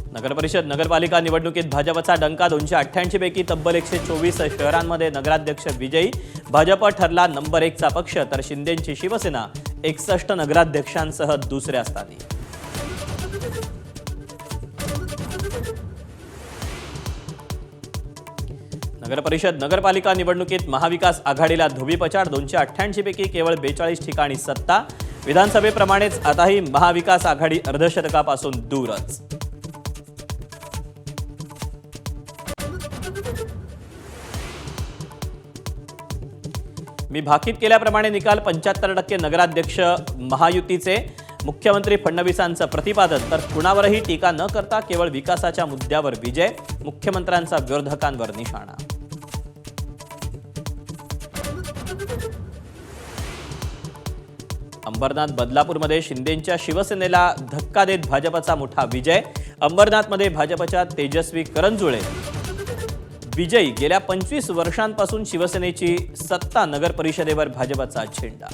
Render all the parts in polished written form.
नगरपरिषद नगरपालिका निवडणुकीत भाजपचा डंका 288 पैकी तब्बल 124 शहरांमध्ये नगराध्यक्ष विजयी। भाजप ठरला नंबर 1 चा पक्ष, तर शिंदेंची शिवसेना 61 नगराध्यक्षांसह दुसऱ्या स्थानी। नगरपरिषद नगरपालिका निवडणुकीत महाविकास आघाडीला धोबीपछाड, 288 पैकी केवळ 42 ठिकाणी सत्ता। विधानसभेप्रमाणेच आताही महाविकास आघाडी अर्धशतकापासून दूरच। मी भाकीत केल्याप्रमाणे निकाल 75% नगराध्यक्ष महायुतीचे। मुख्यमंत्री फडणवीसांचं प्रतिपादन, तर कुणावरही टीका न करता केवळ विकासाच्या मुद्द्यावर विजय। मुख्यमंत्र्यांचा विरोधकांवर निशाणा। अंबरनाथ बदलापूरमध्ये शिंदेंच्या शिवसेनेला धक्का देत भाजपचा मोठा विजय। अंबरनाथमध्ये भाजपच्या तेजस्वी करंजुळे विजयी। गेल्या 25 वर्षांपासून शिवसेनेची सत्ता, नगर परिषदेवर भाजपचा झेंडा।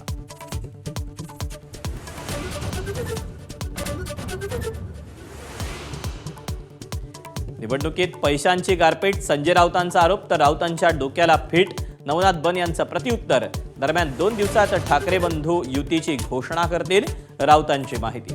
निवडणुकीत पैशांची गारपीट, संजय राऊतांचा आरोप, तर राऊतांच्या डोक्याला फिट। नवनाथ बन यांचं प्रत्युत्तर। दरम्यान 2 दिवसात ठाकरे बंधू युतीची घोषणा करतील, राऊतांची माहिती।